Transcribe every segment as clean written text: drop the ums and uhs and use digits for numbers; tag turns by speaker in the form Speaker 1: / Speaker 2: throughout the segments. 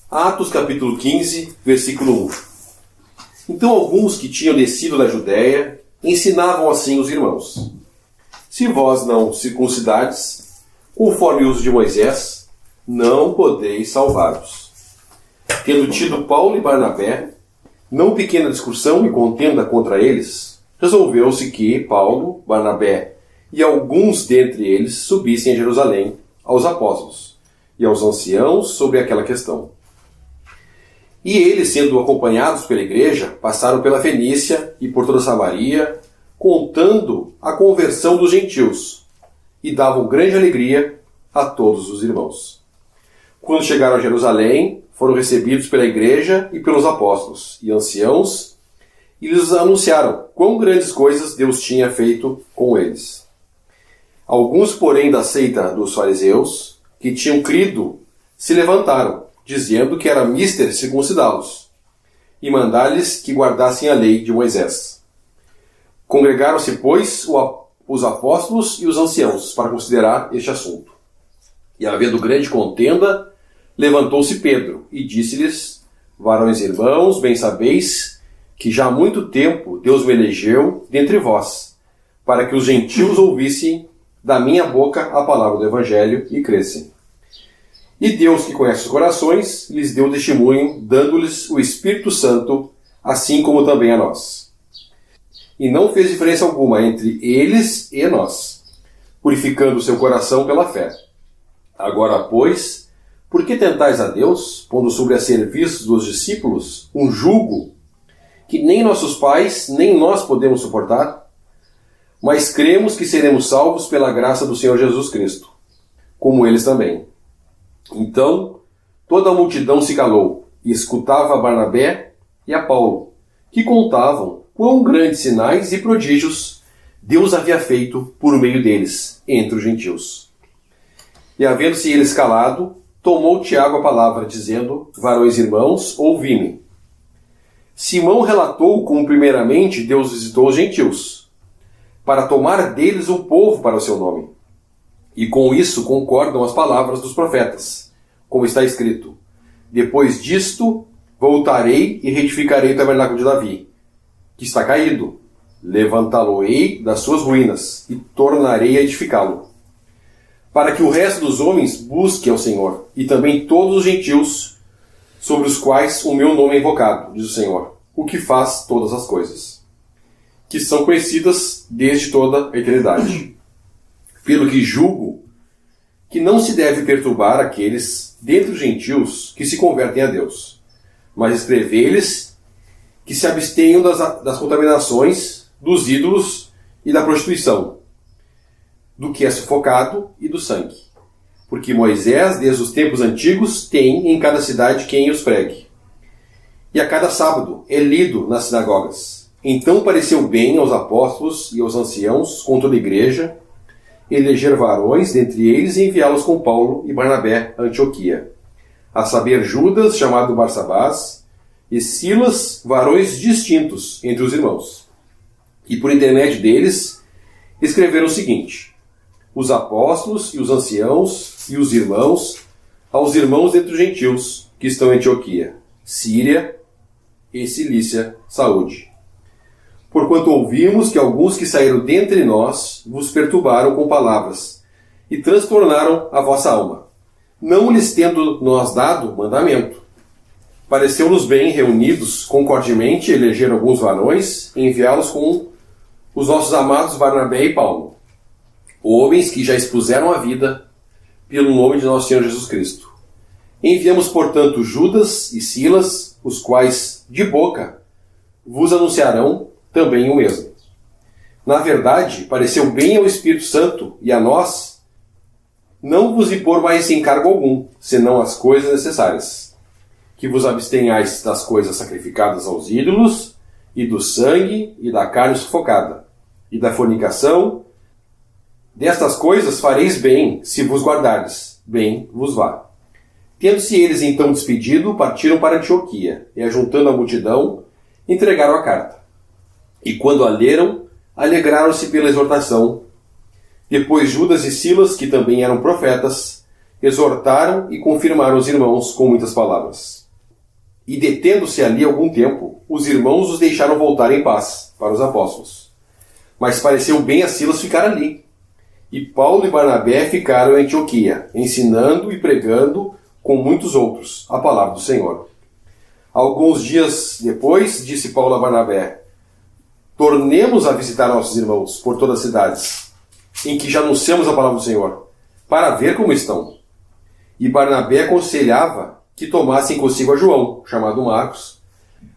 Speaker 1: Atos capítulo 15, versículo 1. Então alguns que tinham descido da Judéia ensinavam assim os irmãos: se vós não circuncidardes, conforme o uso de Moisés, não podeis salvar-vos. Tendo tido Paulo e Barnabé não pequena discussão e contenda contra eles, resolveu-se que Paulo, Barnabé e alguns dentre eles subissem a Jerusalém aos apóstolos e aos anciãos sobre aquela questão. E eles, sendo acompanhados pela igreja, passaram pela Fenícia e por toda Samaria, contando a conversão dos gentios, e davam grande alegria a todos os irmãos. Quando chegaram a Jerusalém, foram recebidos pela igreja e pelos apóstolos e anciãos, e lhes anunciaram quão grandes coisas Deus tinha feito com eles. Alguns, porém, da seita dos fariseus, que tinham crido, se levantaram, dizendo que era mister circuncidá-los, e mandar-lhes que guardassem a lei de Moisés. Congregaram-se, pois, os apóstolos e os anciãos para considerar este assunto. E, havendo grande contenda, levantou-se Pedro e disse-lhes: varões e irmãos, bem sabeis que já há muito tempo Deus me elegeu dentre vós, para que os gentios ouvissem da minha boca a palavra do Evangelho e crescem. E Deus, que conhece os corações, lhes deu testemunho, dando-lhes o Espírito Santo, assim como também a nós. E não fez diferença alguma entre eles e nós, purificando o seu coração pela fé. Agora, pois, por que tentais a Deus, pondo sobre a serviço dos discípulos um jugo que nem nossos pais, nem nós podemos suportar? Mas cremos que seremos salvos pela graça do Senhor Jesus Cristo, como eles também. Então, toda a multidão se calou e escutava a Barnabé e a Paulo, que contavam quão grandes sinais e prodígios Deus havia feito por meio deles entre os gentios. E, havendo-se eles calado, tomou Tiago a palavra, dizendo: varões e irmãos, ouvi-me. Simão relatou como primeiramente Deus visitou os gentios, para tomar deles um povo para o seu nome. E com isso concordam as palavras dos profetas, como está escrito: depois disto voltarei e retificarei o tabernáculo de Davi, que está caído, levantá-lo-ei das suas ruínas e tornarei a edificá-lo, para que o resto dos homens busque ao Senhor, e também todos os gentios sobre os quais o meu nome é invocado, diz o Senhor, o que faz todas as coisas, que são conhecidas desde toda a eternidade. Pelo que julgo que não se deve perturbar aqueles dentre os gentios que se convertem a Deus, mas escrever-lhes que se abstenham das contaminações, dos ídolos e da prostituição, do que é sufocado e do sangue. Porque Moisés, desde os tempos antigos, tem em cada cidade quem os pregue. E a cada sábado é lido nas sinagogas. Então pareceu bem aos apóstolos e aos anciãos, com toda a igreja, eleger varões dentre eles e enviá-los com Paulo e Barnabé a Antioquia, a saber Judas, chamado Barsabás, e Silas, varões distintos entre os irmãos. E por intermédio deles escreveram o seguinte: os apóstolos e os anciãos e os irmãos, aos irmãos dentre os gentios que estão em Antioquia, Síria e Cilícia, saúde. Porquanto ouvimos que alguns que saíram dentre nós vos perturbaram com palavras e transtornaram a vossa alma, não lhes tendo nós dado mandamento. Pareceu-nos bem, reunidos concordemente, eleger alguns varões e enviá-los com os nossos amados Barnabé e Paulo, homens que já expuseram a vida pelo nome de nosso Senhor Jesus Cristo. Enviamos, portanto, Judas e Silas, os quais, de boca, vos anunciarão também o mesmo. Na verdade, pareceu bem ao Espírito Santo e a nós não vos impor mais encargo algum, senão as coisas necessárias, que vos abstenhais das coisas sacrificadas aos ídolos, e do sangue, e da carne sufocada, e da fornicação. Destas coisas fareis bem, se vos guardardes, bem vos vá. Tendo-se eles então despedido, partiram para Antioquia, e ajuntando a multidão, entregaram a carta. E quando a leram, alegraram-se pela exortação. Depois Judas e Silas, que também eram profetas, exortaram e confirmaram os irmãos com muitas palavras. E detendo-se ali algum tempo, os irmãos os deixaram voltar em paz para os apóstolos. Mas pareceu bem a Silas ficar ali. E Paulo e Barnabé ficaram em Antioquia, ensinando e pregando com muitos outros a palavra do Senhor. Alguns dias depois, disse Paulo a Barnabé: tornemos a visitar nossos irmãos por todas as cidades, em que já anunciamos a palavra do Senhor, para ver como estão. E Barnabé aconselhava que tomassem consigo a João, chamado Marcos,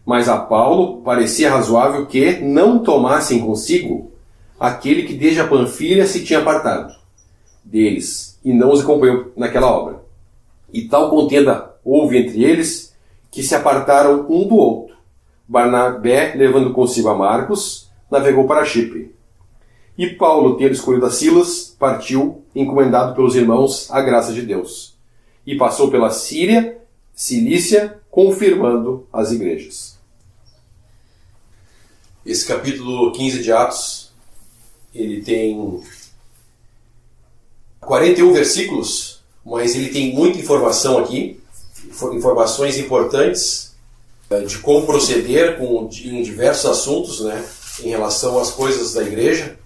Speaker 1: mas a Paulo parecia razoável que não tomassem consigo aquele que desde a Panfilha se tinha apartado deles, e não os acompanhou naquela obra. E tal contenda houve entre eles, que se apartaram um do outro. Barnabé, levando consigo a Marcos, navegou para Chipre. E Paulo, tendo escolhido a Silas, partiu, encomendado pelos irmãos à graça de Deus. E passou pela Síria, Cilícia, confirmando as igrejas. Esse capítulo 15 de Atos, ele tem 41 versículos, mas ele tem muita informação aqui, informações importantes de como proceder em diversos assuntos, né, em relação às coisas da igreja,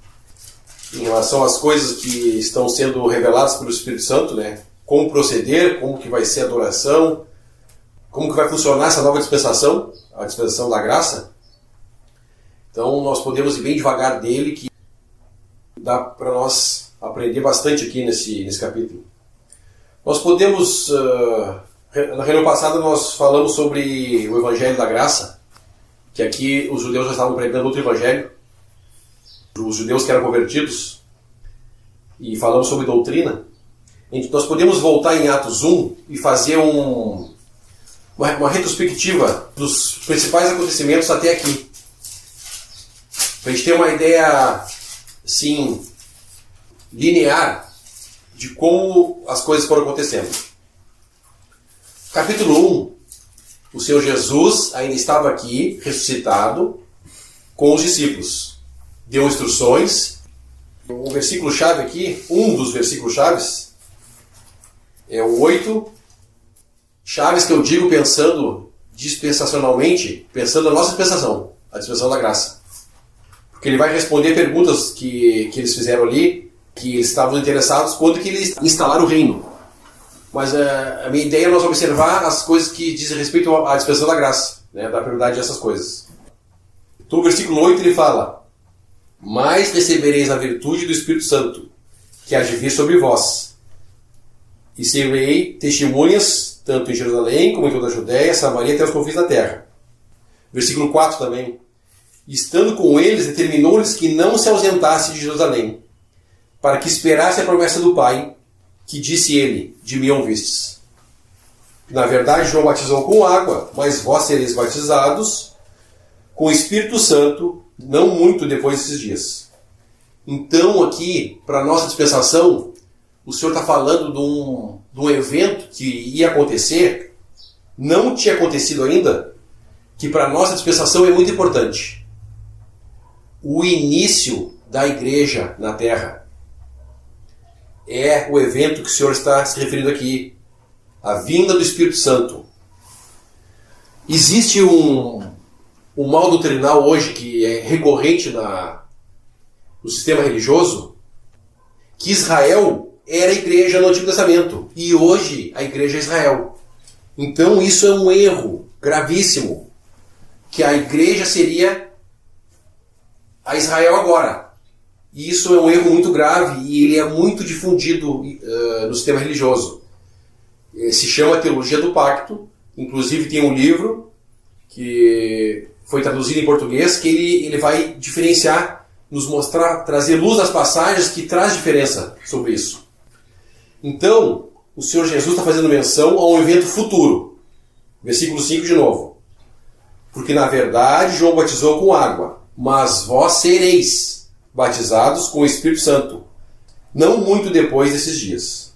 Speaker 1: em relação às coisas que estão sendo reveladas pelo Espírito Santo, né, como proceder, como que vai ser a adoração, como que vai funcionar essa nova dispensação, a dispensação da graça. Então nós podemos ir bem devagar dele, que dá para nós aprender bastante aqui nesse capítulo. Nós podemos, na reunião passada nós falamos sobre o Evangelho da Graça, que aqui os judeus já estavam pregando outro Evangelho, os judeus que eram convertidos, e falamos sobre doutrina. Nós podemos voltar em Atos 1 e fazer uma retrospectiva dos principais acontecimentos até aqui, para a gente ter uma ideia, assim, linear de como as coisas foram acontecendo. Capítulo 1, o Senhor Jesus ainda estava aqui, ressuscitado, com os discípulos. Deu instruções. O versículo-chave aqui, um dos versículos-chaves, é o 8. Chaves que eu digo pensando dispensacionalmente, pensando na nossa dispensação, a dispensação da graça. Porque ele vai responder perguntas que eles fizeram ali, que eles estavam interessados quando que eles instalaram o reino. Mas a minha ideia é nós observar as coisas que dizem respeito à dispensação da graça, né, da prioridade dessas coisas. Então o versículo 8 ele fala: mas recebereis a virtude do Espírito Santo, que há de vir sobre vós, e serei testemunhas, tanto em Jerusalém como em toda a Judéia, Samaria, até os confins da terra. Versículo 4 também: estando com eles, determinou-lhes que não se ausentasse de Jerusalém, para que esperasse a promessa do Pai, que disse ele: de mim ouvistes. Na verdade, João batizou com água, mas vós sereis batizados com o Espírito Santo, não muito depois desses dias. Então, aqui, para a nossa dispensação, o Senhor está falando de um evento que ia acontecer, não tinha acontecido ainda, que para a nossa dispensação é muito importante. O início da igreja na terra é o evento que o Senhor está se referindo aqui, a vinda do Espírito Santo. Existe um mal doutrinal hoje que é recorrente no sistema religioso, que Israel era a igreja no Antigo Testamento e hoje a igreja é Israel. Então isso é um erro gravíssimo, que a igreja seria a Israel agora. E isso é um erro muito grave e ele é muito difundido no sistema religioso. Se chama Teologia do Pacto, inclusive tem um livro que foi traduzido em português, que ele vai diferenciar, nos mostrar, trazer luz às passagens que traz diferença sobre isso. Então, o Senhor Jesus está fazendo menção a um evento futuro. Versículo 5 de novo. Porque na verdade João batizou com água, mas vós sereis batizados com o Espírito Santo, não muito depois desses dias.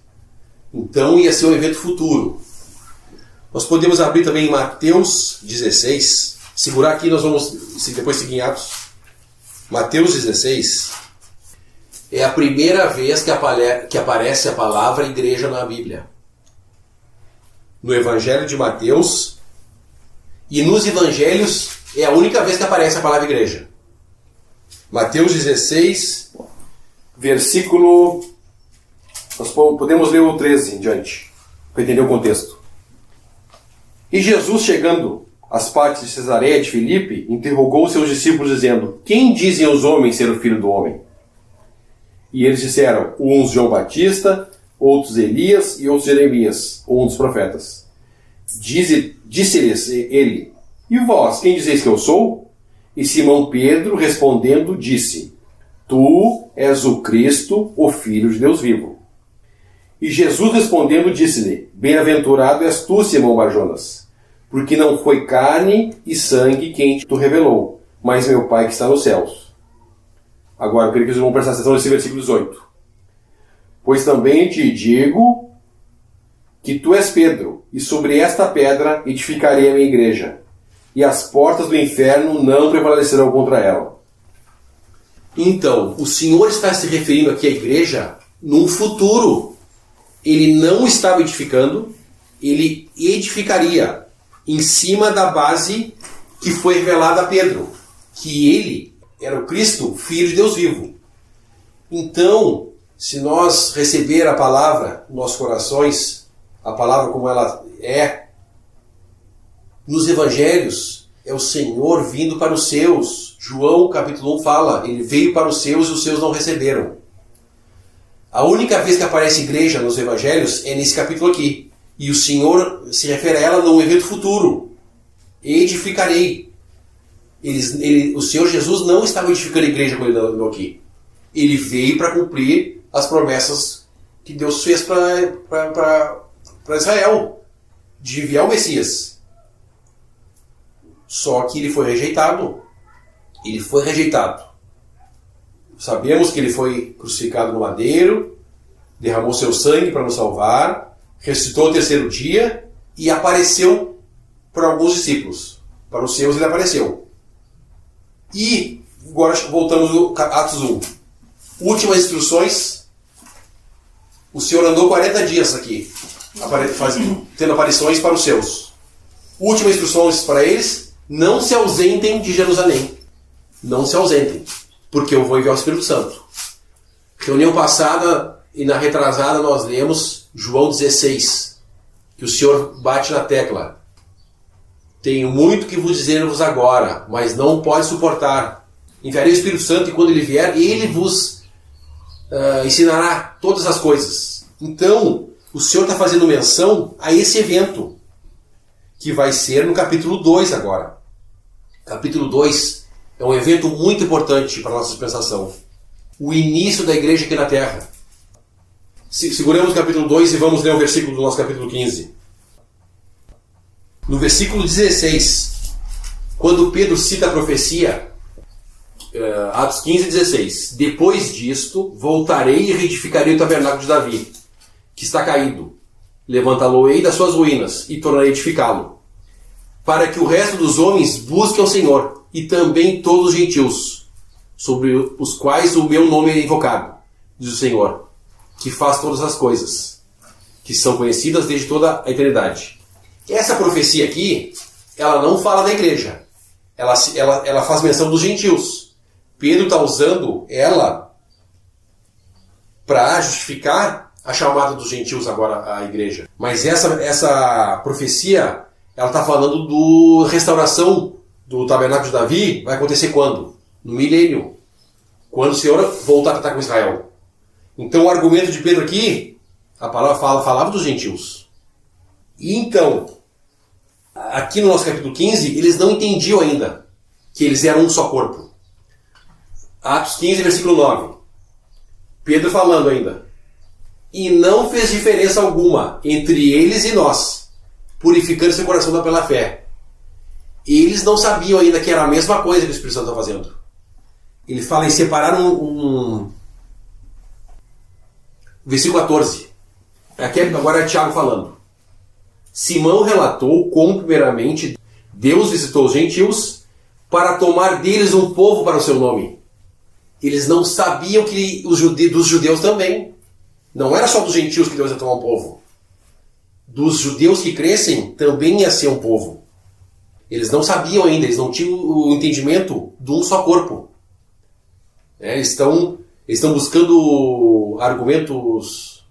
Speaker 1: Então ia ser um evento futuro. Nós podemos abrir também em Mateus 16, segurar aqui, nós vamos depois seguir em Atos. Mateus 16 é a primeira vez que aparece a palavra igreja na Bíblia. no Evangelho de Mateus, e nos Evangelhos é a única vez que aparece a palavra igreja. Mateus 16, versículo... Nós podemos ler o 13 em diante, para entender o contexto. E Jesus, chegando às partes de Cesareia de Filipe, interrogou seus discípulos, dizendo: quem dizem os homens ser o Filho do Homem? E eles disseram: uns João Batista, outros Elias e outros Jeremias, ou um dos profetas. Disse-lhes ele: e vós, quem dizeis que eu sou? E Simão Pedro, respondendo, disse: tu és o Cristo, o Filho de Deus vivo. E Jesus respondendo disse-lhe: bem-aventurado és tu, Simão Barjonas, porque não foi carne e sangue quem te revelou, mas meu Pai que está nos céus. Agora eu queria que vocês vão prestar atenção nesse versículo 18. Pois também te digo que tu és Pedro, e sobre esta pedra edificarei a minha igreja, e as portas do inferno não prevalecerão contra ela. Então, o Senhor está se referindo aqui à igreja num futuro. Ele não estava edificando, ele edificaria em cima da base que foi revelada a Pedro, que ele era o Cristo, Filho de Deus vivo. Então, se nós receber a palavra nos nossos corações, a palavra como ela é, nos evangelhos, é o Senhor vindo para os seus. João capítulo 1 fala, ele veio para os seus e os seus não receberam. A única vez que aparece igreja nos evangelhos é nesse capítulo aqui. E o Senhor se refere a ela num evento futuro. Edificarei. O Senhor Jesus não estava edificando a igreja quando ele andou aqui. Ele veio para cumprir as promessas que Deus fez para Israel, de enviar o Messias. Só que ele foi rejeitado. Ele foi rejeitado. Sabemos que ele foi crucificado no madeiro, derramou seu sangue para nos salvar, ressuscitou ao terceiro dia e apareceu para alguns discípulos. Para os seus ele apareceu. E agora voltamos ao Atos 1. Últimas instruções. O Senhor andou 40 dias aqui, tendo aparições para os seus. Últimas instruções para eles: não se ausentem de Jerusalém. Não se ausentem, porque eu vou enviar o Espírito Santo. Reunião passada e na retrasada nós lemos João 16, que o Senhor bate na tecla. Tenho muito que vos dizer-vos agora, mas não pode suportar. Enviarei o Espírito Santo e quando ele vier, ele vos ensinará todas as coisas. Então, o Senhor está fazendo menção a esse evento, que vai ser no capítulo 2 agora. Capítulo 2 é um evento muito importante para a nossa dispensação. O início da igreja aqui na Terra. Seguramos o capítulo 2 e vamos ler o versículo do nosso capítulo 15. No versículo 16, quando Pedro cita a profecia, Atos 15, 16. Depois disto, voltarei e reedificarei o tabernáculo de Davi, que está caído. Levantá-lo-ei das suas ruínas e tornarei a edificá-lo, para que o resto dos homens busque ao Senhor, e também todos os gentios, sobre os quais o meu nome é invocado, diz o Senhor, que faz todas as coisas, que são conhecidas desde toda a eternidade. Essa profecia aqui, ela não fala da igreja, ela faz menção dos gentios. Pedro está usando ela para justificar a chamada dos gentios agora à igreja. Mas essa profecia, ela está falando da restauração do tabernáculo de Davi. Vai acontecer quando? No milênio. Quando o Senhor voltar a tratar com Israel. Então o argumento de Pedro aqui, a palavra falava dos gentios. E então, aqui no nosso capítulo 15, eles não entendiam ainda que eles eram um só corpo. Atos 15, versículo 9. Pedro falando ainda. E não fez diferença alguma entre eles e nós, purificando seu coração pela fé. Eles não sabiam ainda que era a mesma coisa que o Espírito Santo está fazendo. Ele fala em separar versículo 14. Aqui agora é Tiago falando. Simão relatou como, primeiramente, Deus visitou os gentios para tomar deles um povo para o seu nome. Eles não sabiam que dos judeus também. Não era só dos gentios que Deus ia tomar um povo. dos judeus que crescem também ia ser um povo. Eles não sabiam ainda, eles não tinham o entendimento de um só corpo. Eles estão buscando argumentos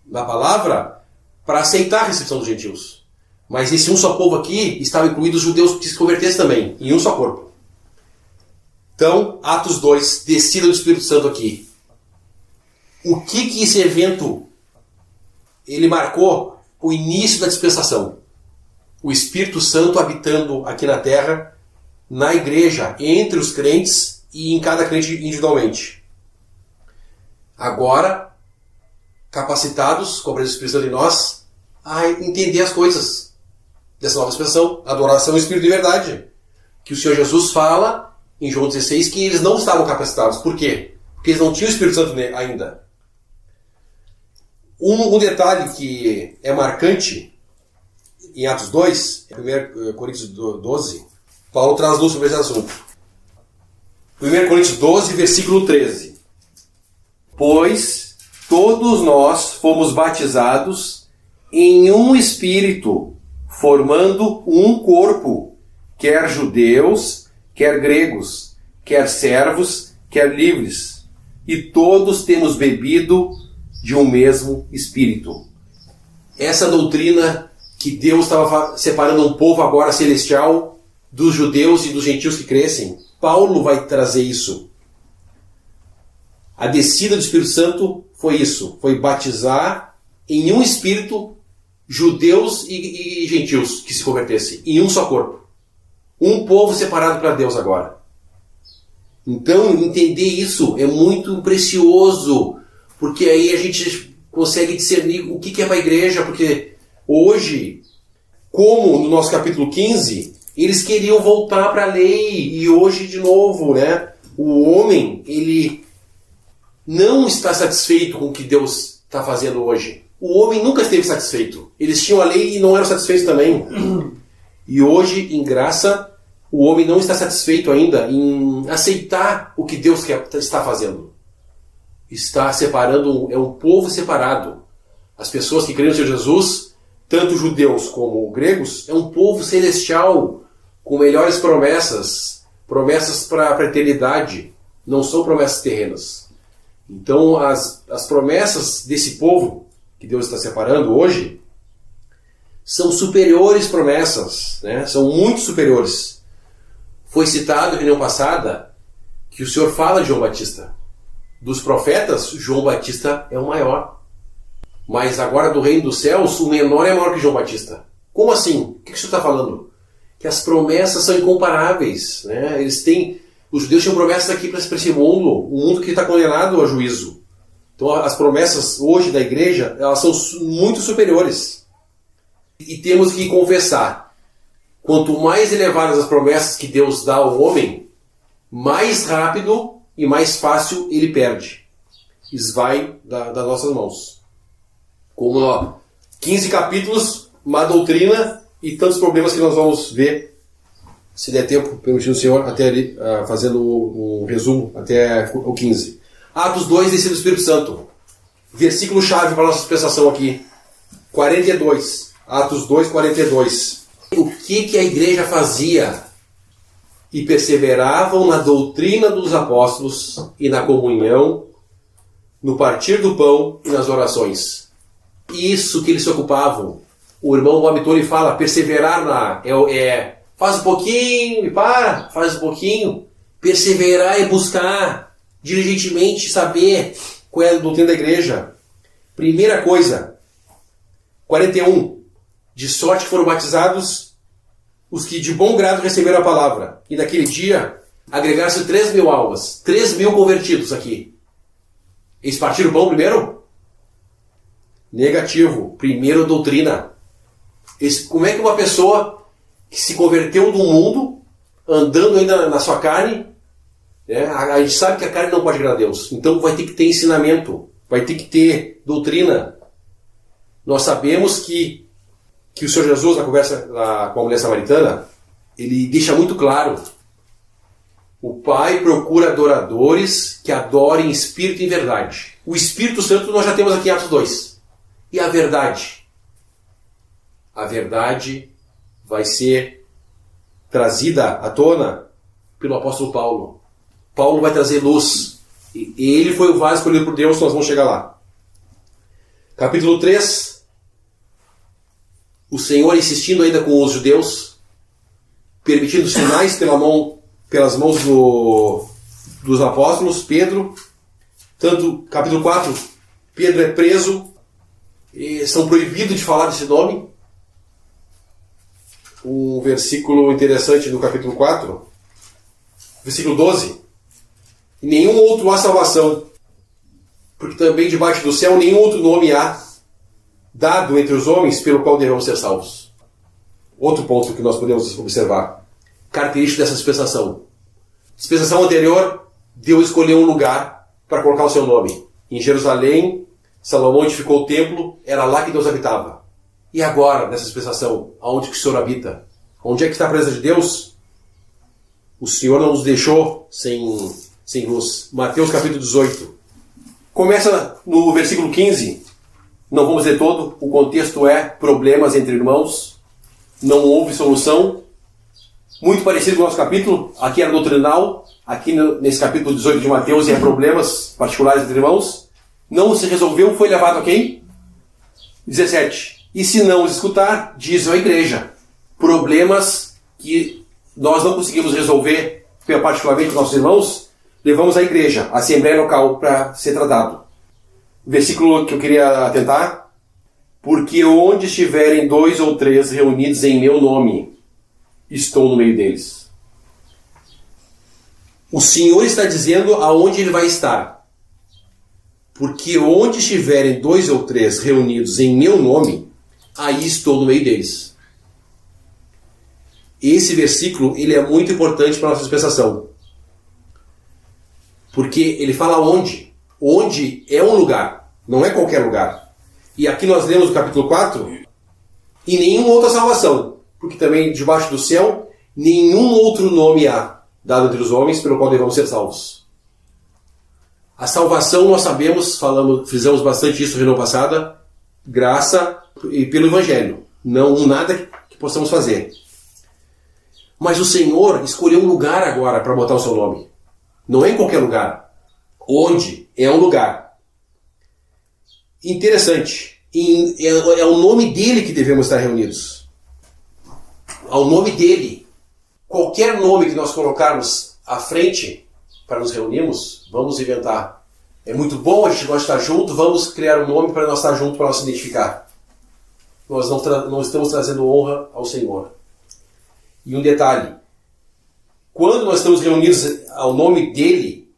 Speaker 1: na palavra para aceitar a recepção dos gentios. Mas esse um só povo aqui estava incluído os judeus que se convertessem também, em um só corpo. Então, Atos 2, descida do Espírito Santo aqui. O que esse evento ele marcou? O início da dispensação. O Espírito Santo habitando aqui na terra, na igreja, entre os crentes e em cada crente individualmente. Agora, capacitados, com a presença do Espírito Santo em nós, a entender as coisas dessa nova expressão, adoração ao Espírito de verdade. Que o Senhor Jesus fala em João 16 que eles não estavam capacitados. Por quê? Porque eles não tinham o Espírito Santo ainda. Um detalhe que é marcante em Atos 2, 1 Coríntios 12, Paulo traz luz sobre esse assunto. 1 Coríntios 12, versículo 13. Pois todos nós fomos batizados em um Espírito, formando um corpo, quer judeus, quer gregos, quer servos, quer livres, e todos temos bebido de um mesmo Espírito. Essa doutrina que Deus estava separando um povo agora celestial dos judeus e dos gentios que crescem, Paulo vai trazer isso. A descida do Espírito Santo foi isso, foi batizar em um Espírito judeus e gentios que se convertessem, em um só corpo. Um povo separado para Deus agora. Então, entender isso é muito precioso, porque aí a gente consegue discernir o que é para a igreja, porque hoje, como no nosso capítulo 15, eles queriam voltar para a lei, e hoje de novo, né? O homem, ele não está satisfeito com o que Deus está fazendo hoje. O homem nunca esteve satisfeito. Eles tinham a lei e não eram satisfeitos também. E hoje, em graça, o homem não está satisfeito ainda em aceitar o que Deus está fazendo. Está separando, é um povo separado. As pessoas que creem no Senhor Jesus, tanto judeus como gregos, é um povo celestial, com melhores promessas, promessas para a eternidade, não são promessas terrenas. Então, as promessas desse povo, que Deus está separando hoje, são superiores promessas, né? São muito superiores. Foi citado na reunião passada que o Senhor fala de João Batista. Dos profetas, João Batista é o maior. Mas agora do reino dos céus, o menor é maior que João Batista. Como assim? O que o Senhor está falando? Que as promessas são incomparáveis, né? Os judeus tinham promessas aqui para esse mundo, um mundo que está condenado ao juízo. Então as promessas hoje da igreja, elas são muito superiores. E temos que confessar, quanto mais elevadas as promessas que Deus dá ao homem, mais rápido e mais fácil ele perde. Esvai das nossas mãos. Como 15 capítulos, uma doutrina e tantos problemas que nós vamos ver, se der tempo, permitindo o Senhor, até ali, fazendo um resumo até o 15. Atos 2, descida do Espírito Santo. Versículo-chave para a nossa dispensação aqui. 42. Atos 2, 42. O que a igreja fazia? E perseveravam na doutrina dos apóstolos e na comunhão, no partir do pão e nas orações. Isso que eles se ocupavam. O irmão Bamitone fala, perseverar faz um pouquinho e para, faz um pouquinho. Perseverar é buscar diligentemente saber qual é a doutrina da igreja. Primeira coisa, 41. De sorte que foram batizados os que de bom grado receberam a palavra. E naquele dia, agregaram-se 3.000 almas. 3.000 convertidos aqui. Eles partiram o pão primeiro? Negativo. Primeiro doutrina. Como é que uma pessoa que se converteu do mundo, andando ainda na sua carne, né? A gente sabe que a carne não pode agradar a Deus. Então vai ter que ter ensinamento. Vai ter que ter doutrina. Nós sabemos que o Senhor Jesus, na conversa com a mulher samaritana, ele deixa muito claro. O Pai procura adoradores que adorem em espírito e em verdade. O Espírito Santo nós já temos aqui em Atos 2. E a verdade? a verdade vai ser trazida à tona pelo apóstolo Paulo. Paulo vai trazer luz. E ele foi o vaso escolhido por Deus, nós vamos chegar lá. Capítulo 3. O Senhor insistindo ainda com os judeus, permitindo sinais pelas mãos dos apóstolos, Pedro. Tanto, capítulo 4, Pedro é preso, e são proibidos de falar desse nome. Um versículo interessante no capítulo 4, versículo 12. Em nenhum outro há salvação, porque também debaixo do céu nenhum outro nome há dado entre os homens pelo qual devemos ser salvos. Outro ponto que nós podemos observar. Característica dessa dispensação. Dispensação anterior, Deus escolheu um lugar para colocar o seu nome. Em Jerusalém, Salomão edificou o templo, era lá que Deus habitava. E agora, nessa dispensação, aonde que o Senhor habita? Onde é que está a presença de Deus? O Senhor não nos deixou sem luz. Mateus capítulo 18. Começa no versículo 15. Não vamos ler todo. O contexto é problemas entre irmãos. Não houve solução. Muito parecido com o nosso capítulo. Aqui era doutrinal. Aqui nesse capítulo 18 de Mateus é problemas particulares entre irmãos. Não se resolveu. Foi levado a quem? 17. E se não os escutar, diz a igreja. Problemas que nós não conseguimos resolver, particularmente com nossos irmãos, levamos à igreja, à assembleia local, para ser tratado. Versículo que eu queria atentar. Porque onde estiverem 2 ou 3 reunidos em meu nome, estou no meio deles. O Senhor está dizendo aonde Ele vai estar. Porque onde estiverem 2 ou 3 reunidos em meu nome, aí estou no meio deles. Esse versículo ele é muito importante para a nossa dispensação. Porque ele fala onde. Onde é um lugar, não é qualquer lugar. E aqui nós lemos o capítulo 4, e nenhuma outra salvação. Porque também debaixo do céu, nenhum outro nome há dado entre os homens pelo qual devemos ser salvos. A salvação nós sabemos, frisamos bastante isso na reunião passada, graça e pelo Evangelho. Não nada que possamos fazer. Mas o Senhor escolheu um lugar agora para botar o seu nome. Não é em qualquer lugar. Onde é um lugar. Interessante. É o nome dele que devemos estar reunidos. Ao nome dele. Qualquer nome que nós colocarmos à frente para nos reunirmos, vamos inventar. É muito bom, a gente gosta de estar junto, vamos criar um nome para nós estar junto, para nós se identificar. Nós não estamos trazendo honra ao Senhor. E um detalhe, quando nós estamos reunidos ao nome dele,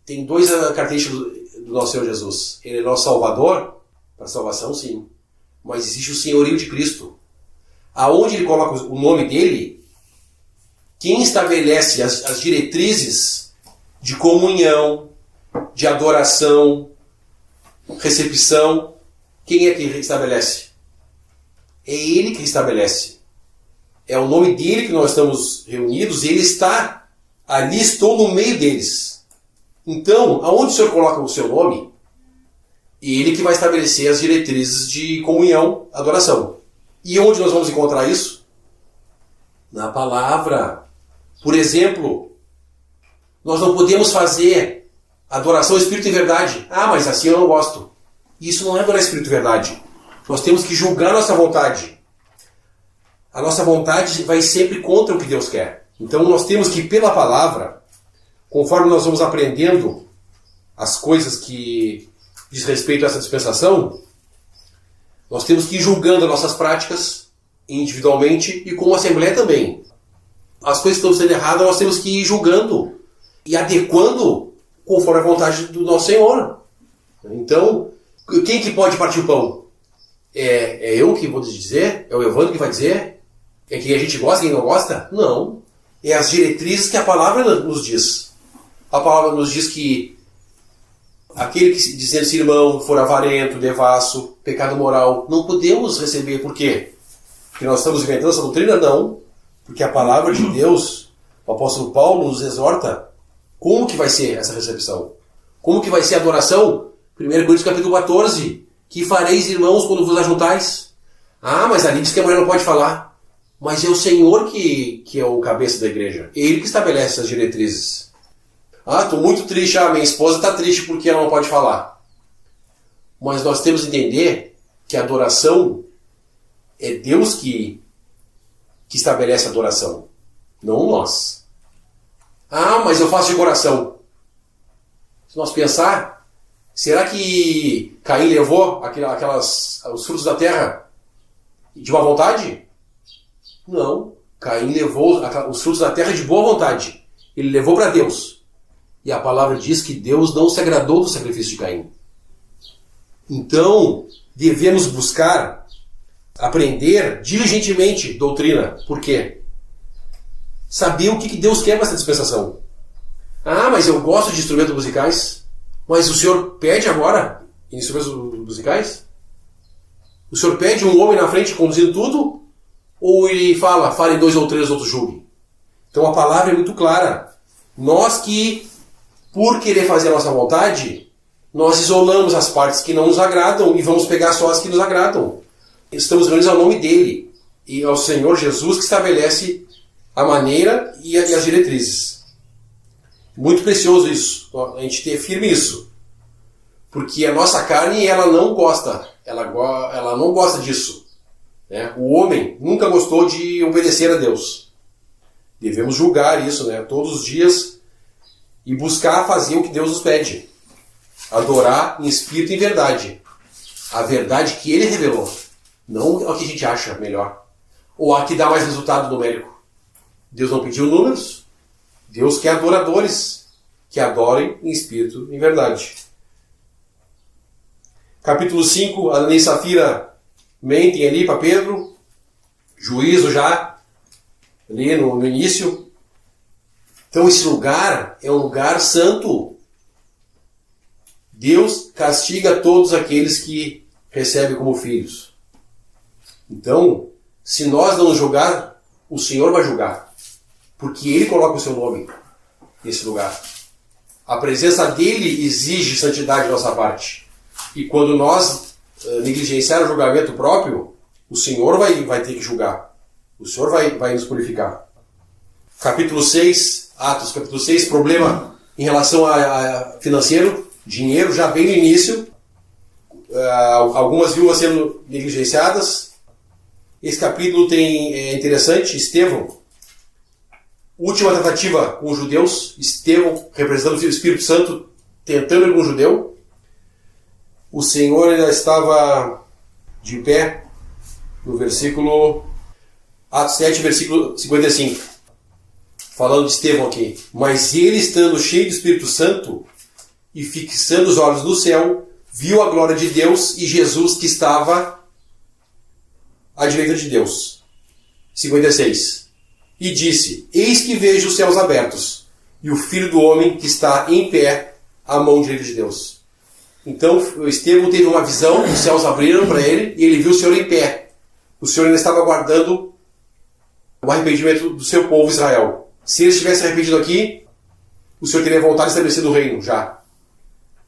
Speaker 1: tem 2 características do nosso Senhor Jesus. Ele é nosso Salvador, para a salvação sim, mas existe o senhorio de Cristo. Aonde ele coloca o nome dele, quem estabelece as diretrizes de comunhão, de adoração, recepção, quem é que estabelece? É ele que estabelece. É o nome dele que nós estamos reunidos e ele está ali, estou no meio deles. Então, aonde o Senhor coloca o seu nome, ele que vai estabelecer as diretrizes de comunhão, adoração. E onde nós vamos encontrar isso? Na palavra. Por exemplo, nós não podemos fazer adoração ao Espírito e verdade. Ah, mas assim eu não gosto. Isso não é adorar Espírito e verdade. Nós temos que julgar nossa vontade. A nossa vontade vai sempre contra o que Deus quer. Então nós temos que, pela palavra, conforme nós vamos aprendendo as coisas que diz respeito a essa dispensação, nós temos que ir julgando as nossas práticas individualmente e como assembleia também. As coisas que estão sendo erradas nós temos que ir julgando e adequando conforme a vontade do nosso Senhor. Então, quem que pode partir o pão? É eu que vou dizer? É o Evandro que vai dizer? É quem a gente gosta, quem não gosta? Não. É as diretrizes que a palavra nos diz. A palavra nos diz que aquele que dizendo se irmão for avarento, devasso, pecado moral, não podemos receber. Por quê? Porque nós estamos inventando essa doutrina? Não. Porque a palavra de Deus, o apóstolo Paulo nos exorta como que vai ser essa recepção. Como que vai ser a adoração? 1 Coríntios capítulo 14. Que fareis, irmãos, quando vos ajuntais? Ah, mas ali diz que a mulher não pode falar. Mas é o Senhor que é o cabeça da igreja. Ele que estabelece essas diretrizes. Ah, estou muito triste. Ah, minha esposa está triste porque ela não pode falar. Mas nós temos que entender que a adoração é Deus que estabelece a adoração, não nós. Ah, mas eu faço de coração. Se nós pensar, será que Caim levou os frutos da terra de má vontade? Não. Caim levou os frutos da terra de boa vontade. Ele levou para Deus. E a palavra diz que Deus não se agradou do sacrifício de Caim. Então, devemos buscar aprender diligentemente doutrina. Por quê? Saber o que Deus quer nessa dispensação. Ah, mas eu gosto de instrumentos musicais. Mas o Senhor pede agora instrumentos musicais? O Senhor pede um homem na frente conduzindo tudo? Ou ele fala em 2 ou 3, outros julguem? Então a palavra é muito clara. Nós que, por querer fazer a nossa vontade, nós isolamos as partes que não nos agradam e vamos pegar só as que nos agradam. Estamos reunidos ao nome dele e ao Senhor Jesus que estabelece a maneira e as diretrizes. Muito precioso isso, a gente ter firme isso. Porque a nossa carne, ela não gosta disso. Né? O homem nunca gostou de obedecer a Deus. Devemos julgar isso, né? Todos os dias e buscar fazer o que Deus nos pede. Adorar em espírito e em verdade. A verdade que Ele revelou. Não a que a gente acha melhor. Ou a que dá mais resultado numérico. Deus não pediu números. Deus quer adoradores que adorem em espírito e em verdade. Capítulo 5, Ananias e Safira mentem ali para Pedro. Juízo já, ali no início. Então esse lugar é um lugar santo. Deus castiga todos aqueles que recebem como filhos. Então, se nós não julgar, o Senhor vai julgar. Porque Ele coloca o seu nome nesse lugar. A presença dEle exige santidade da nossa parte. E quando nós negligenciar o julgamento próprio, o Senhor vai ter que julgar. O Senhor vai nos purificar. Capítulo 6, Atos, capítulo 6, problema em relação a financeiro, dinheiro, já bem no início. Algumas viúvas sendo negligenciadas. Esse capítulo é interessante, Estevão. Última tentativa com os judeus, Estevão, representando o Espírito Santo, tentando ir com o judeu. O Senhor ainda estava de pé, no versículo... Atos 7, versículo 55. Falando de Estevão aqui. Mas ele, estando cheio do Espírito Santo e fixando os olhos no céu, viu a glória de Deus e Jesus que estava à direita de Deus. 56. E disse, eis que vejo os céus abertos, e o Filho do Homem que está em pé à mão direita de Deus. Então, Estevão teve uma visão, os céus abriram para ele, e ele viu o Senhor em pé. O Senhor ainda estava aguardando o arrependimento do seu povo Israel. Se eles tivessem arrependido aqui, o Senhor teria voltado e estabelecido o reino já.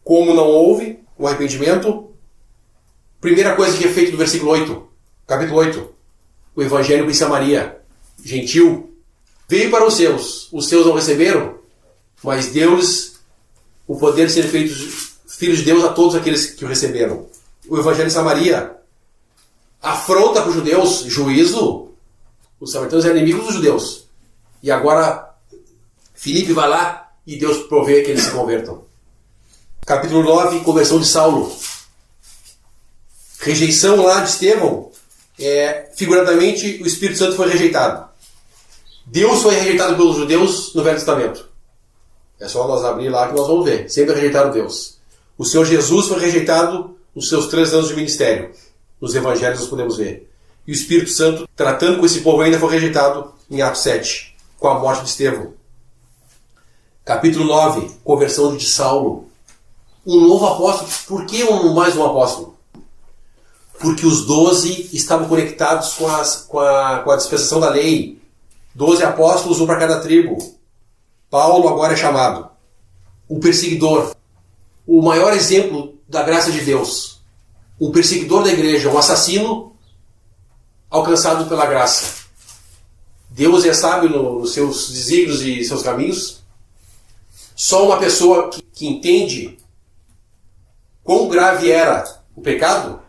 Speaker 1: Como não houve o arrependimento, primeira coisa que é feita no versículo 8, capítulo 8, o Evangelho em Samaria. Gentil, veio para os seus não receberam, mas deu-lhes o poder de serem feitos filhos de Deus a todos aqueles que o receberam. O Evangelho em Samaria afronta para os judeus, juízo, os samaritanos eram inimigos dos judeus. E agora Filipe vai lá e Deus provê que eles se convertam. Capítulo 9, conversão de Saulo. Rejeição lá de Estevão. Figuradamente, o Espírito Santo foi rejeitado. Deus foi rejeitado pelos judeus no Velho Testamento. É só nós abrir lá que nós vamos ver. Sempre rejeitaram Deus. O Senhor Jesus foi rejeitado nos seus 3 anos de ministério. Nos evangelhos nós podemos ver. E o Espírito Santo, tratando com esse povo, ainda foi rejeitado em Atos 7, com a morte de Estevão. Capítulo 9, conversão de Saulo. Um novo apóstolo. Por que mais um apóstolo? Porque os 12 estavam conectados com a dispensação da lei. 12 apóstolos, um para cada tribo. Paulo agora é chamado. O perseguidor. O maior exemplo da graça de Deus. Um perseguidor da igreja, um assassino,
Speaker 2: alcançado pela graça. Deus é sábio nos seus desígnios e seus caminhos. Só uma pessoa que entende quão grave era o pecado,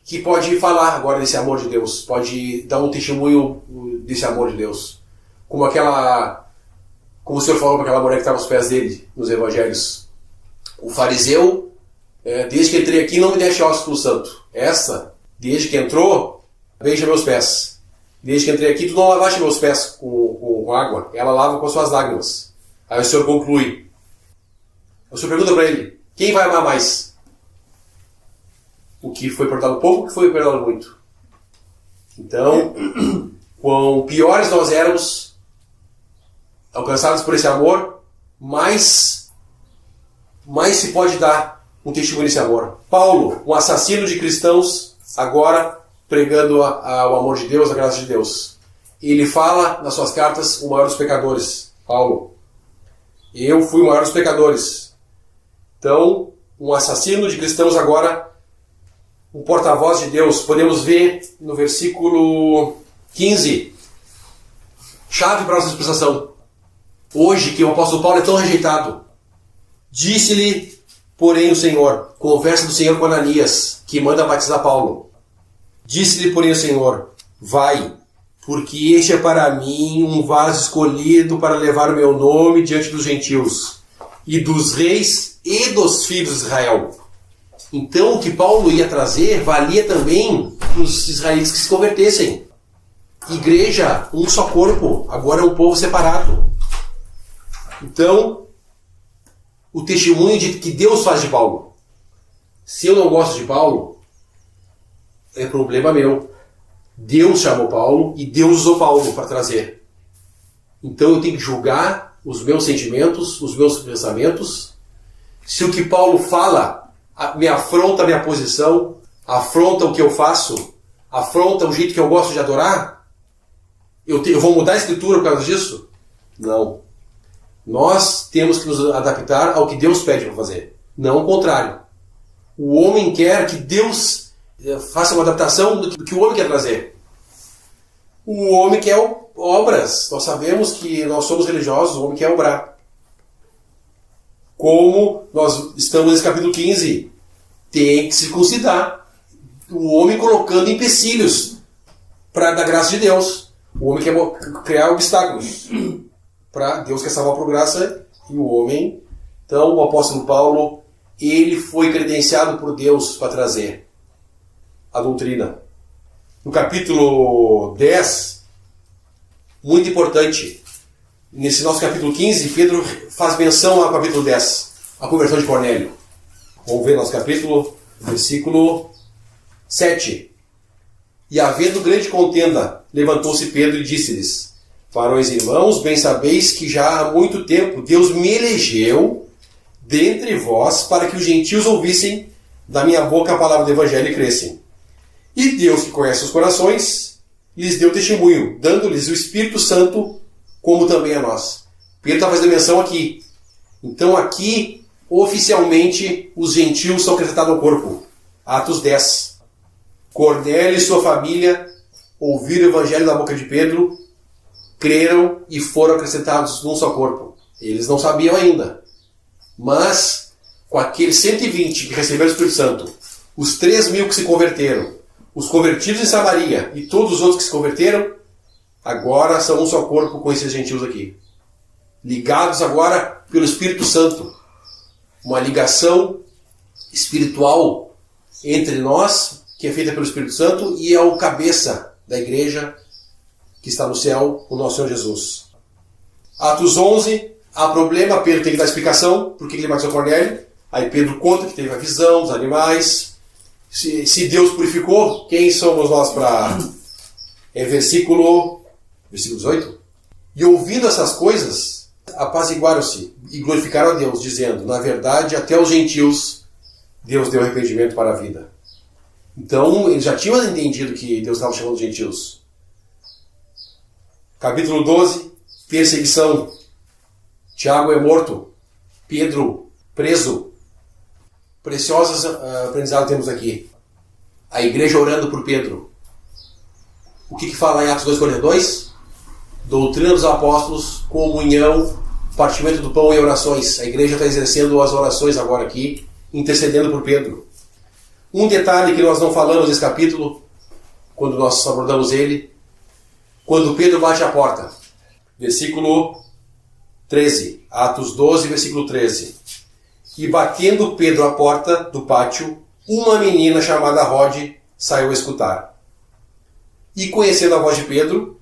Speaker 2: que pode falar agora desse amor de Deus, pode dar um testemunho desse amor de Deus. Como o Senhor falou para aquela mulher que estava aos pés dele, nos evangelhos. O fariseu, desde que entrei aqui, não me deixe ósculo santo. Essa, desde que entrou, beija meus pés. Desde que entrei aqui, tu não lavaste meus pés com água. Ela lava com as suas lágrimas. Aí o Senhor conclui. O Senhor pergunta para ele, quem vai amar mais? O que foi perdoado pouco, o que foi perdoado muito? Então, quão piores nós éramos, alcançados por esse amor, mais se pode dar um testemunho desse amor. Paulo, um assassino de cristãos, agora pregando o amor de Deus, a graça de Deus. Ele fala nas suas cartas, o maior dos pecadores. Paulo, eu fui o maior dos pecadores. Então, um assassino de cristãos agora, um porta-voz de Deus. Podemos ver no versículo 15, chave para a nossa expressão. Hoje, que o apóstolo Paulo é tão rejeitado, disse-lhe, porém, o Senhor, conversa do Senhor com Ananias, que manda batizar Paulo. Disse-lhe, porém, o Senhor, vai, porque este é para mim um vaso escolhido para levar o meu nome diante dos gentios, e dos reis e dos filhos de Israel. Então, o que Paulo ia trazer valia também para os israelitas que se convertessem. Igreja, um só corpo, agora é um povo separado. Então, o testemunho de que Deus faz de Paulo. Se eu não gosto de Paulo, é problema meu. Deus chamou Paulo e Deus usou Paulo para trazer. Então eu tenho que julgar os meus sentimentos, os meus pensamentos. Se o que Paulo fala me afronta a minha posição, afronta o que eu faço, afronta o jeito que eu gosto de adorar, eu vou mudar a escritura por causa disso? Não. Nós temos que nos adaptar ao que Deus pede para fazer, não o contrário. O homem quer que Deus faça uma adaptação do que o homem quer trazer. O homem quer obras. Nós sabemos que nós somos religiosos, o homem quer obrar. Como nós estamos nesse capítulo 15, tem que se considerar o homem colocando empecilhos da graça de Deus. O homem quer criar obstáculos. Deus quer salvar por graça e o homem. Então o apóstolo Paulo, ele foi credenciado por Deus para trazer a doutrina. No capítulo 10, muito importante, nesse nosso capítulo 15, Pedro faz menção ao capítulo 10, a conversão de Cornélio. Vamos ver nosso capítulo, versículo 7. E havendo grande contenda, levantou-se Pedro e disse-lhes, varões e irmãos, bem sabeis que já há muito tempo Deus me elegeu dentre vós para que os gentios ouvissem da minha boca a palavra do evangelho e crescem. E Deus, que conhece os corações, lhes deu testemunho, dando-lhes o Espírito Santo, como também a nós. Pedro está fazendo menção aqui. Então aqui, oficialmente, os gentios são acrescentados ao corpo. Atos 10. Cornélio e sua família ouviram o evangelho da boca de Pedro, creram e foram acrescentados num só corpo. Eles não sabiam ainda. Mas, com aqueles 120 que receberam o Espírito Santo, os 3.000 que se converteram, os convertidos em Samaria e todos os outros que se converteram, agora são um só corpo com esses gentios aqui. Ligados agora pelo Espírito Santo. Uma ligação espiritual entre nós, que é feita pelo Espírito Santo, e é o cabeça da igreja que está no céu, o nosso Senhor Jesus. Atos 11, há problema, Pedro tem que dar explicação, por que ele batizou Cornélio. Aí Pedro conta que teve a visão dos animais. Se Deus purificou, quem somos nós para... versículo 18. E ouvindo essas coisas, apaziguaram-se e glorificaram a Deus, dizendo, na verdade, até os gentios, Deus deu arrependimento para a vida. Então, eles já tinham entendido que Deus estava chamando os gentios. Capítulo 12, perseguição. Tiago é morto. Pedro preso. Preciosos aprendizados temos aqui. A igreja orando por Pedro. O que fala em Atos 2,42? Doutrina dos apóstolos, comunhão, partimento do pão e orações. A igreja está exercendo as orações agora aqui, intercedendo por Pedro. Um detalhe que nós não falamos nesse capítulo, quando nós abordamos ele, quando Pedro bate a porta. Versículo 13. Atos 12, versículo 13. E batendo Pedro à porta do pátio, uma menina chamada Rod saiu a escutar. E conhecendo a voz de Pedro,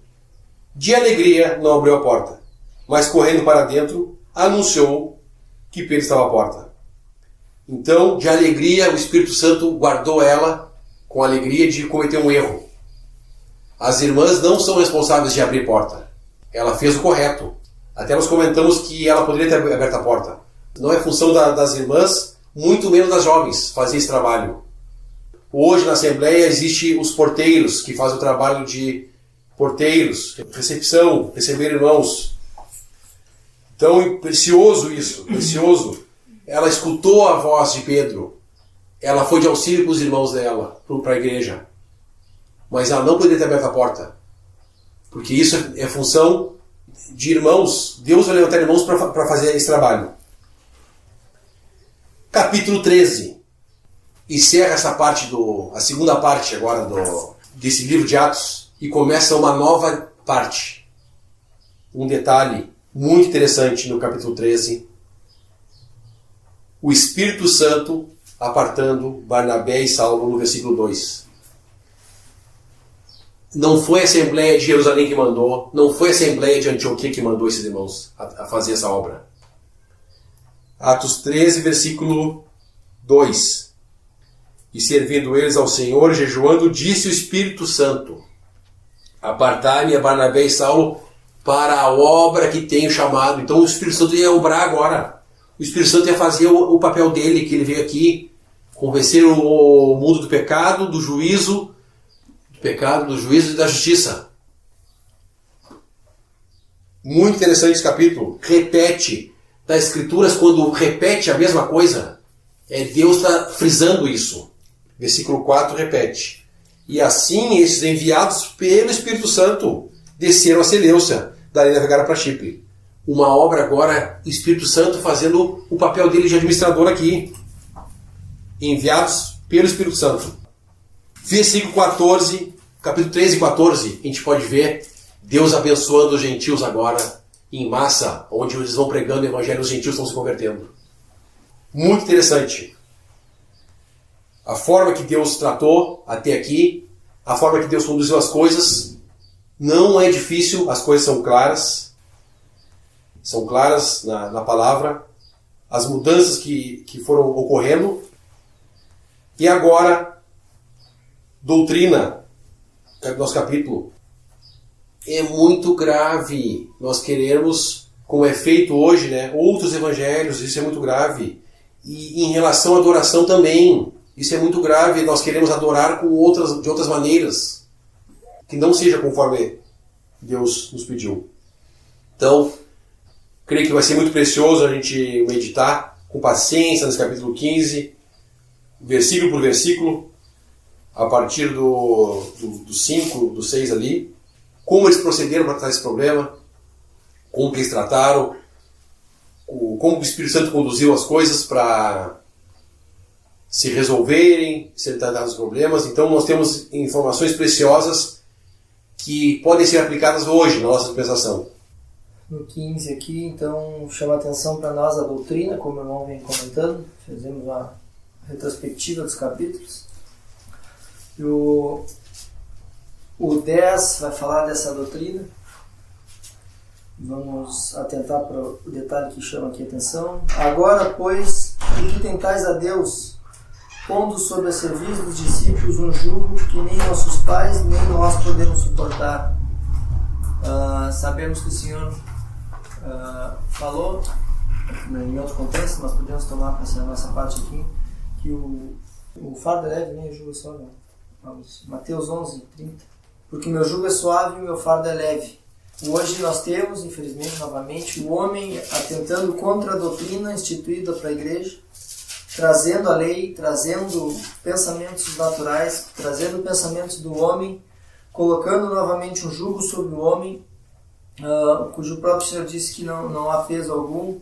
Speaker 2: de alegria não abriu a porta, mas correndo para dentro, anunciou que Pedro estava à porta. Então, de alegria, o Espírito Santo guardou ela com a alegria de cometer um erro. As irmãs não são responsáveis de abrir porta. Ela fez o correto. Até nós comentamos que ela poderia ter aberto a porta. Não é função das irmãs, muito menos das jovens, fazer esse trabalho. Hoje na Assembleia existem os porteiros, que fazem o trabalho de porteiros, recepção, receber irmãos. Então, precioso isso, precioso. Ela escutou a voz de Pedro. Ela foi de auxílio para os irmãos dela, para a igreja. Mas ela não poderia ter aberto a porta. Porque isso é função de irmãos. Deus vai levantar irmãos para fazer esse trabalho. Capítulo 13. Encerra essa parte a segunda parte agora desse livro de Atos e começa uma nova parte. Um detalhe muito interessante no capítulo 13. O Espírito Santo apartando Barnabé e Saulo no versículo 2. Não foi a Assembleia de Jerusalém que mandou, não foi a Assembleia de Antioquia que mandou esses irmãos a fazer essa obra. Atos 13, versículo 2. E servindo eles ao Senhor, jejuando, disse o Espírito Santo: apartai-me a Barnabé e Saulo para a obra que tenho chamado. Então o Espírito Santo ia obrar agora. O Espírito Santo ia fazer o papel dele, que ele veio aqui, convencer o mundo do pecado, do juízo, e da justiça. Muito interessante esse capítulo. Repete. Das Escrituras, quando repete a mesma coisa, Deus está frisando isso. Versículo 4 repete. E assim esses enviados pelo Espírito Santo desceram a Seleucia, dali navegaram para Chipre. Uma obra agora, Espírito Santo fazendo o papel dele de administrador aqui. Enviados pelo Espírito Santo. Versículo 14, capítulo 13 e 14, a gente pode ver Deus abençoando os gentios agora, em massa, onde eles vão pregando o evangelho, os gentios estão se convertendo. Muito interessante. A forma que Deus tratou até aqui, a forma que Deus conduziu as coisas, não é difícil, as coisas são claras na palavra, as mudanças que foram ocorrendo. E agora, doutrina, nosso capítulo, é muito grave nós queremos, como é feito hoje, outros evangelhos, isso é muito grave. E em relação à adoração também, isso é muito grave, nós queremos adorar de outras maneiras, que não seja conforme Deus nos pediu. Então, creio que vai ser muito precioso a gente meditar com paciência nesse capítulo 15, versículo por versículo, a partir do 5, do 6 ali, como eles procederam para tratar esse problema, como que eles trataram, como o Espírito Santo conduziu as coisas para se resolverem, se tratados os problemas. Então nós temos informações preciosas que podem ser aplicadas hoje na nossa dispensação.
Speaker 3: No 15 aqui, então, chama a atenção para nós a doutrina, como o irmão vem comentando. Fizemos uma retrospectiva dos capítulos. E o 10 vai falar dessa doutrina. Vamos atentar para o detalhe que chama aqui a atenção. Agora, pois, o que tentais a Deus, pondo sobre a serviço dos discípulos um jugo que nem nossos pais, nem nós podemos suportar. Sabemos que o Senhor falou, em outro contexto, nós podemos tomar para essa nossa parte aqui, que o fardo é leve, nem o jugo é só, não. Vamos, Mateus 11, 30. Porque meu jugo é suave e o meu fardo é leve. Hoje nós temos, infelizmente, novamente, o homem atentando contra a doutrina instituída para a igreja, trazendo a lei, trazendo pensamentos naturais, trazendo pensamentos do homem colocando novamente um jugo sobre o homem, cujo próprio Senhor disse que não há peso algum.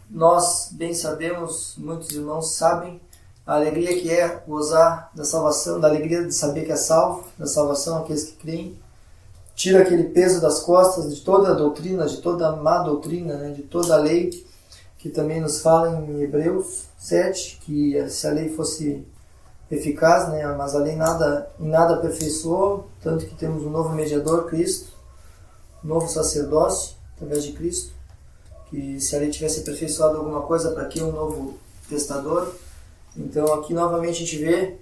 Speaker 3: Nós bem sabemos, muitos irmãos sabem, a alegria que é gozar da salvação, da alegria de saber que é salvo, da salvação aqueles que creem. Tira aquele peso das costas de toda a doutrina, de toda a má doutrina, né, de toda a lei, que também nos fala em Hebreus 7, que se a lei fosse eficaz, né, mas a lei em nada aperfeiçoou, tanto que temos um novo mediador, Cristo, um novo sacerdócio, através de Cristo, que se a lei tivesse aperfeiçoado alguma coisa, para que um novo testador? Então aqui novamente a gente vê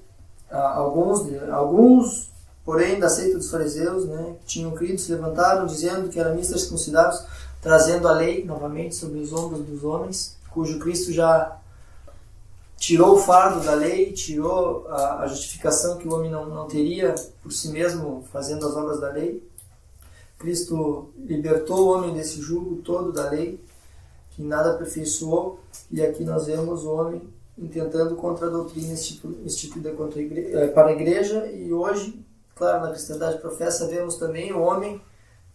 Speaker 3: alguns, porém, da seita dos fariseus, né, que tinham crido, se levantaram dizendo que eram ministros circuncidados, trazendo a lei novamente sobre os ombros dos homens, cujo Cristo já tirou o fardo da lei, tirou a justificação que o homem não teria por si mesmo fazendo as obras da lei. Cristo libertou o homem desse jugo todo da lei, que nada aperfeiçoou, e aqui nós vemos o homem intentando contra a doutrina instituída para a igreja, e hoje, claro, na cristandade professa, vemos também o homem,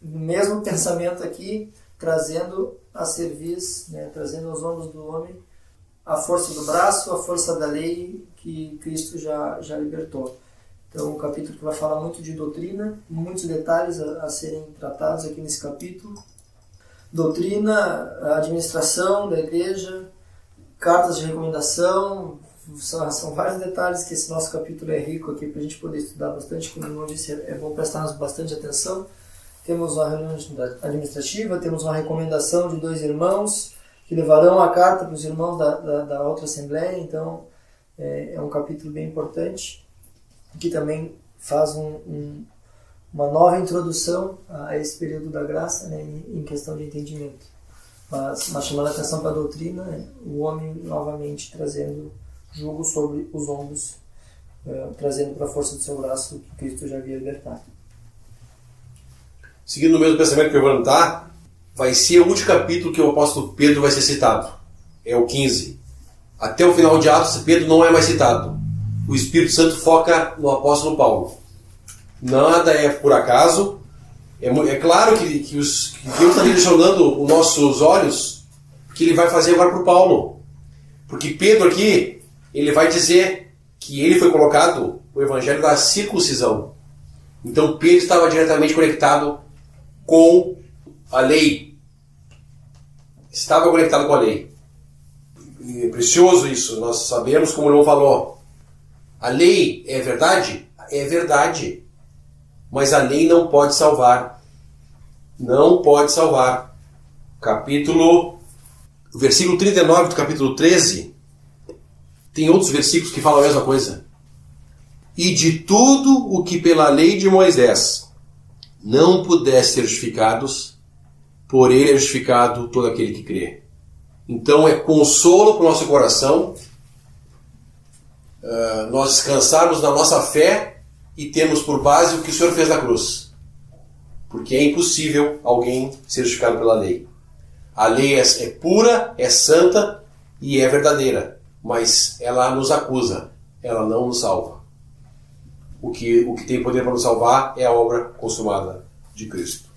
Speaker 3: no mesmo pensamento aqui, trazendo a cerviz, né, trazendo aos ombros do homem a força do braço, a força da lei que Cristo já libertou. Então, um capítulo que vai falar muito de doutrina, muitos detalhes a serem tratados aqui nesse capítulo. Doutrina, administração da igreja, cartas de recomendação, são vários detalhes que esse nosso capítulo é rico aqui para a gente poder estudar bastante. Como o irmão disse, é bom prestarmos bastante atenção. Temos uma reunião administrativa, temos uma recomendação de 2 irmãos que levarão a carta para os irmãos da outra assembleia. Então, é um capítulo bem importante, que também faz uma nova introdução a esse período da graça, né, em questão de entendimento. Mas chamando a atenção para a doutrina, né, o homem novamente trazendo jugo sobre os ombros, trazendo para a força do seu braço que Cristo já havia libertado.
Speaker 2: Seguindo o mesmo pensamento que eu vou levantar, vai ser o último capítulo que o apóstolo Pedro vai ser citado. É o 15. Até o final de Atos, Pedro não é mais citado. O Espírito Santo foca no apóstolo Paulo. Nada é por acaso. É claro que Deus está direcionando os nossos olhos que ele vai fazer agora para o Paulo. Porque Pedro aqui, ele vai dizer que ele foi colocado o evangelho da circuncisão. Então Pedro estava diretamente conectado com a lei. Estava conectado com a lei. E é precioso isso. Nós sabemos, como o irmão falou, a lei é verdade? É verdade. Mas a lei não pode salvar. Não pode salvar. Versículo 39 do capítulo 13, tem outros versículos que falam a mesma coisa. E de tudo o que pela lei de Moisés não pudesse ser justificados, por ele é justificado todo aquele que crê. Então é consolo para o nosso coração nós descansarmos na nossa fé e termos por base o que o Senhor fez na cruz. Porque é impossível alguém ser justificado pela lei. A lei é pura, é santa e é verdadeira, mas ela nos acusa, ela não nos salva. O que tem poder para nos salvar é a obra consumada de Cristo.